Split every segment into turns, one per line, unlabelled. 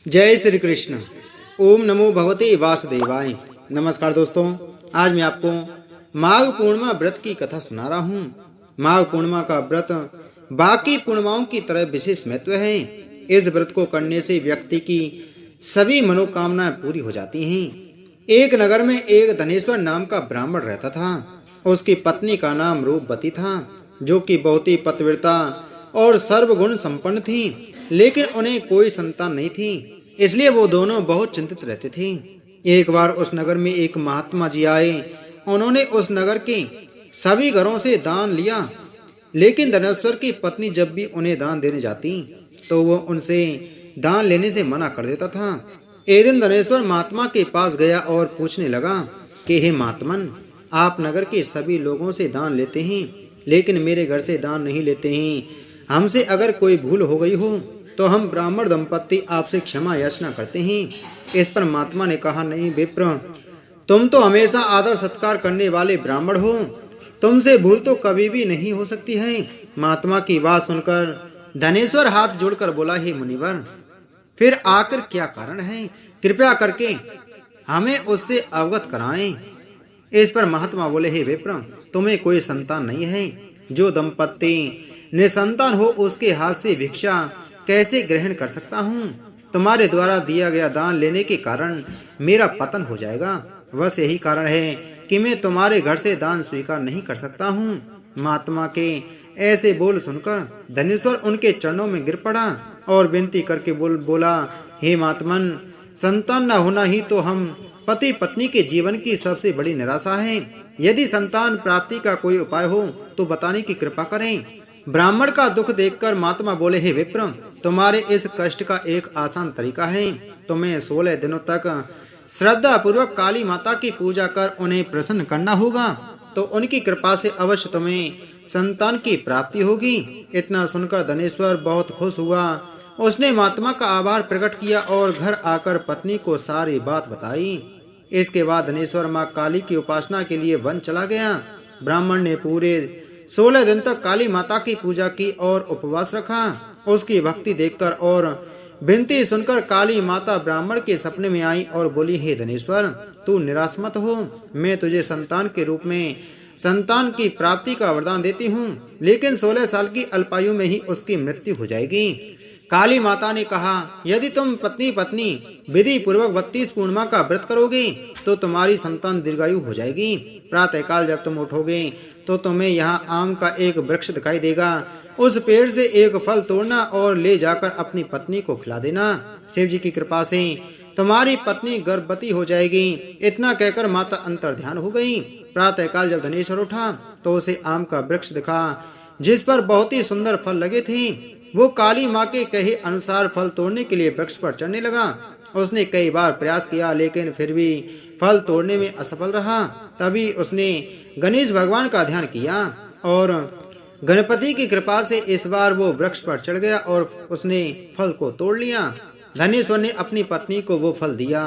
जय श्री कृष्ण। ओम नमो भगवते वासुदेवाय। नमस्कार दोस्तों, आज मैं आपको माघ पूर्णिमा व्रत की कथा सुना रहा हूँ। माघ पूर्णिमा का व्रत बाकी पूर्णिमाओं की तरह विशेष महत्व है। इस व्रत को करने से व्यक्ति की सभी मनोकामनाएं पूरी हो जाती हैं। एक नगर में एक धनेश्वर नाम का ब्राह्मण रहता था। उसकी पत्नी का नाम रूपवती था, जो कि बहुत ही पतिव्रता और सर्वगुण संपन्न थी, लेकिन उन्हें कोई संतान नहीं थी। इसलिए वो दोनों बहुत चिंतित रहते थे। एक बार उस नगर में एक महात्मा जी आए। उन्होंने उस नगर के सभी घरों से दान लिया, लेकिन धनेश्वर की पत्नी जब भी उन्हें दान देने जाती तो वो उनसे दान लेने से मना कर देता था। एक दिन धनेश्वर महात्मा के पास गया और पूछने लगा कि हे महात्मन, आप नगर के सभी लोगों से दान लेते हैं, लेकिन मेरे घर से दान नहीं लेते हैं। हमसे अगर कोई भूल हो गई हो तो हम ब्राह्मण दंपत्ति आपसे क्षमा याचना करते हैं। इस पर महात्मा ने कहा, नहीं विप्र, तुम तो हमेशा आदर सत्कार करने वाले ब्राह्मण हो, तुमसे भूल तो कभी भी नहीं हो सकती है। महात्मा की बात सुनकर धनेश्वर हाथ जोड़कर बोला, हे मुनिवर, फिर आकर क्या कारण है? कृपया करके हमें उससे अवगत कराएं। इस पर महात्मा बोले, हे विप्र, तुम्हें कोई संतान नहीं है। जो दंपत्ति निसंतान हो उसके हाथ से भिक्षा कैसे ग्रहण कर सकता हूँ? तुम्हारे द्वारा दिया गया दान लेने के कारण मेरा पतन हो जाएगा। बस यही कारण है कि मैं तुम्हारे घर से दान स्वीकार नहीं कर सकता हूँ। महात्मा के ऐसे बोल सुनकर धनेश्वर उनके चरणों में गिर पड़ा और विनती करके बोला, हे महात्मन, संतान न होना ही तो हम पति पत्नी के जीवन की सबसे बड़ी निराशा है। यदि संतान प्राप्ति का कोई उपाय हो तो बताने की कृपा करें। ब्राह्मण का दुख देखकर महात्मा बोले, हे विप्र, तुम्हारे इस कष्ट का एक आसान तरीका है। तुम्हें 16 दिनों तक श्रद्धा पूर्वक काली माता की पूजा कर उन्हें प्रसन्न करना होगा, तो उनकी कृपा से अवश्य तुम्हें संतान की प्राप्ति होगी। इतना सुनकर धनेश्वर बहुत खुश हुआ। उसने महात्मा का आभार प्रकट किया और घर आकर पत्नी को सारी बात बताई। इसके बाद धनेश्वर मां काली की उपासना के लिए वन चला गया। ब्राह्मण ने पूरे 16 दिन तक काली माता की पूजा की और उपवास रखा। उसकी भक्ति देखकर और विनती सुनकर काली माता ब्राह्मण के सपने में आई और बोली, हे धनेश्वर, तू निराश मत हो। मैं तुझे संतान के रूप में संतान की प्राप्ति का वरदान देती हूँ, लेकिन 16 साल की अल्पायु में ही उसकी मृत्यु हो जाएगी। काली माता ने कहा, यदि तुम पत्नी पत्नी विधि पूर्वक 32 पूर्णिमा का व्रत करोगे तो तुम्हारी संतान दीर्घायु हो जाएगी। प्रातः काल जब तुम उठोगे तो तुम्हें यहाँ आम का एक वृक्ष दिखाई देगा। उस पेड़ से एक फल तोड़ना और ले जाकर अपनी पत्नी को खिला देना। शिव जी की कृपा से तुम्हारी पत्नी गर्भवती हो जाएगी। इतना कहकर माता अंतर्ध्यान हो गई। प्रातः काल जब धनेश्वर उठा तो उसे आम का वृक्ष दिखा, जिस पर बहुत ही सुंदर फल लगे थे। वो काली माँ के कहे अनुसार फल तोड़ने के लिए वृक्ष पर चढ़ने लगा। उसने कई बार प्रयास किया, लेकिन फिर भी फल तोड़ने में असफल रहा। तभी उसने गणेश भगवान का ध्यान किया और गणपति की कृपा से इस बार वो वृक्ष पर चढ़ गया और उसने फल को तोड़ लिया। धनेश्वर ने अपनी पत्नी को वो फल दिया,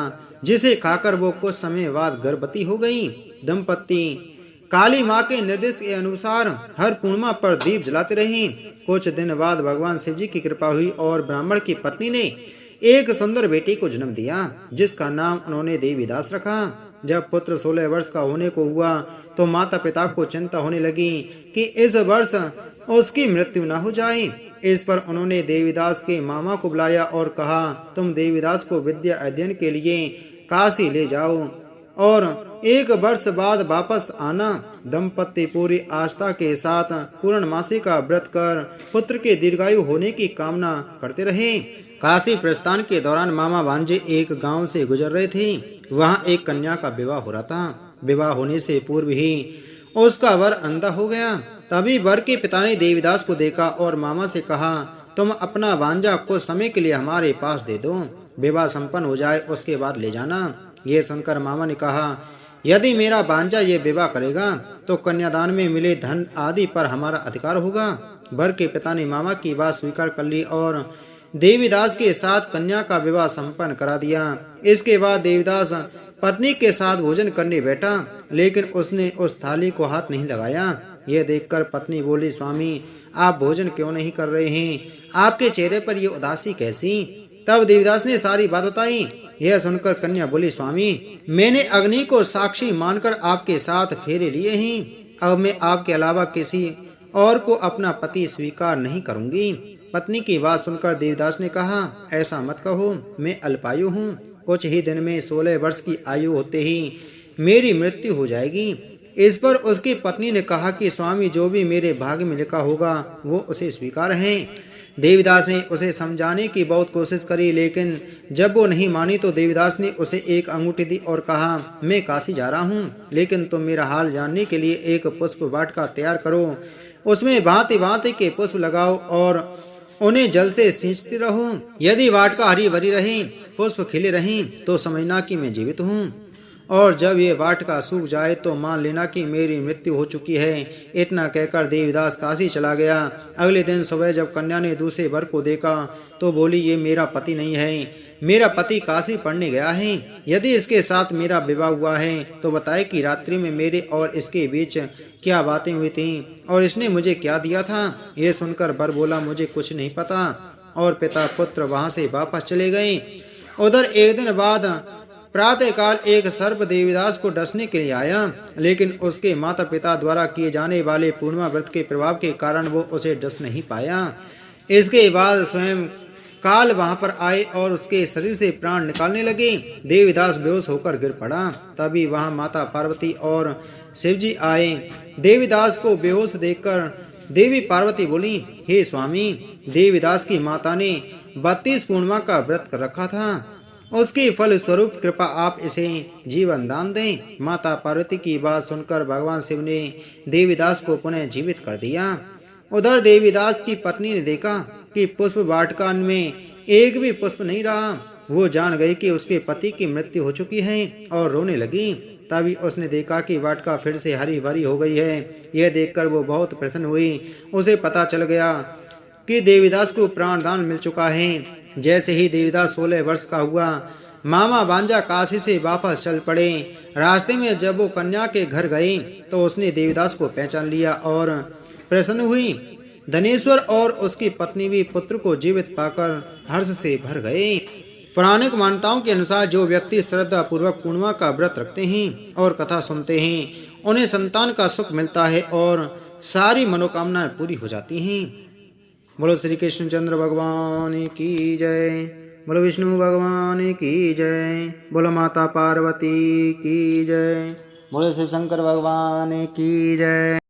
जिसे खाकर वो कुछ समय बाद गर्भवती हो गई। दंपत्ति काली माँ के निर्देश के अनुसार हर पूर्णिमा पर दीप जलाते रहे। कुछ दिन बाद भगवान शिव जी की कृपा हुई और ब्राह्मण की पत्नी ने एक सुंदर बेटी को जन्म दिया, जिसका नाम उन्होंने देवीदास रखा। जब पुत्र 16 वर्ष का होने को हुआ तो माता पिता को चिंता होने लगी कि इस वर्ष उसकी मृत्यु न हो जाए। इस पर उन्होंने देवीदास के मामा को बुलाया और कहा, तुम देवीदास को विद्या अध्ययन के लिए काशी ले जाओ और 1 वर्ष बाद वापस आना। दंपत्ति पूरी आस्था के साथ पूर्णमासी का व्रत कर पुत्र के दीर्घायु होने की कामना करते रहे। काशी प्रस्थान के दौरान मामा भांजे एक गांव से गुजर रहे थे। वहां एक कन्या का विवाह हो रहा था। विवाह होने से पूर्व ही उसका वर अंधा हो गया। तभी वर के पिता ने देवीदास को देखा और मामा से कहा, तुम अपना भांजा कुछ समय के लिए हमारे पास दे दो, विवाह संपन्न हो जाए उसके बाद ले जाना। ये सुनकर मामा ने कहा, यदि मेरा भांजा ये विवाह करेगा तो कन्यादान में मिले धन आदि पर हमारा अधिकार होगा। वर के पिता ने मामा की बात स्वीकार कर ली और देवीदास के साथ कन्या का विवाह संपन्न करा दिया। इसके बाद देवीदास पत्नी के साथ भोजन करने बैठा, लेकिन उसने उस थाली को हाथ नहीं लगाया। यह देखकर पत्नी बोली, स्वामी, आप भोजन क्यों नहीं कर रहे हैं? आपके चेहरे पर ये उदासी कैसी? तब देवीदास ने सारी बात बताई। यह सुनकर कन्या बोली, स्वामी, मैंने अग्नि को साक्षी मानकर आपके साथ फेरे लिए हैं। अब मैं आपके अलावा किसी और को अपना पति स्वीकार नहीं करूंगी। पत्नी की बात सुनकर देवीदास ने कहा, ऐसा मत कहो, मैं अल्पायु हूँ। कुछ ही दिन में 16 वर्ष की आयु होते ही मेरी मृत्यु हो जाएगी। इस पर उसकी पत्नी ने कहा कि स्वामी, जो भी मेरे भाग्य में लिखा होगा वो उसे स्वीकार है। देवीदास ने उसे समझाने की बहुत कोशिश करी, लेकिन जब वो नहीं मानी तो देवीदास ने उसे एक अंगूठी दी और कहा, मैं काशी जा रहा हूँ, लेकिन तुम मेरा हाल जानने के लिए एक पुष्प वाटिका तैयार करो। उसमें भांति भांति के पुष्प लगाओ और उन्हें जल से सींचती रहो। यदि वाटिका हरी भरी रही, पुष्प खिले रही, तो समझना कि मैं जीवित हूँ, और जब ये वाटिका सूख जाए तो मान लेना कि मेरी मृत्यु हो चुकी है। इतना कहकर देवीदास काशी चला गया। अगले दिन सुबह जब कन्या ने दूसरे वर को देखा तो बोली, ये मेरा पति नहीं है, मेरा पति काशी पढ़ने गया है। यदि इसके साथ मेरा विवाह हुआ है तो बताए कि रात्रि में मेरे और इसके बीच क्या बातें हुई थीं और इसने मुझे क्या दिया था। ये सुनकर वर बोला, मुझे कुछ नहीं पता, और पिता पुत्र वहां से वापस चले गए। उधर एक दिन बाद प्रातःकाल एक सर्प देवीदास को डसने के लिए आया, लेकिन उसके माता पिता द्वारा किए जाने वाले पूर्णिमा व्रत के प्रभाव के कारण वो उसे डस नहीं पाया। इसके बाद स्वयं काल वहां पर आए और उसके शरीर से प्राण निकालने लगे। देवीदास बेहोश होकर गिर पड़ा। तभी वहां माता पार्वती और शिवजी आए। देवीदास को बेहोश देखकर देवी पार्वती बोली, हे स्वामी, देवीदास की माता ने 32 पूर्णिमा का व्रत कर रखा था, उसके फल स्वरूप कृपा आप इसे जीवन दान दें। माता पार्वती की बात सुनकर भगवान शिव ने देवीदास को पुनः जीवित कर दिया। उधर देवीदास की पत्नी ने देखा कि पुष्प वाटिका में एक भी पुष्प नहीं रहा। वो जान गई कि उसके पति की मृत्यु हो चुकी है और रोने लगी। तभी उसने देखा कि वाटिका फिर से हरी भरी हो गई है। यह देखकर वो बहुत प्रसन्न हुई। उसे पता चल गया कि देवीदास को प्राणदान मिल चुका है। जैसे ही देवीदास 16 वर्ष का हुआ, मामा भांजा काशी से वापस चल पड़े। रास्ते में जब वो कन्या के घर गए तो उसने देवीदास को पहचान लिया और प्रसन्न हुई। धनेश्वर और उसकी पत्नी भी पुत्र को जीवित पाकर हर्ष से भर गए। पौराणिक मान्यताओं के अनुसार जो व्यक्ति श्रद्धा पूर्वक पूर्णिमा का व्रत रखते हैं और कथा सुनते हैं, उन्हें संतान का सुख मिलता है और सारी मनोकामनाएं पूरी हो जाती हैं। बोलो श्री कृष्णचंद्र भगवान की जय। बोलो विष्णु भगवान की जय। बोलो माता पार्वती की जय। बोलो शिव शंकर भगवान की जय।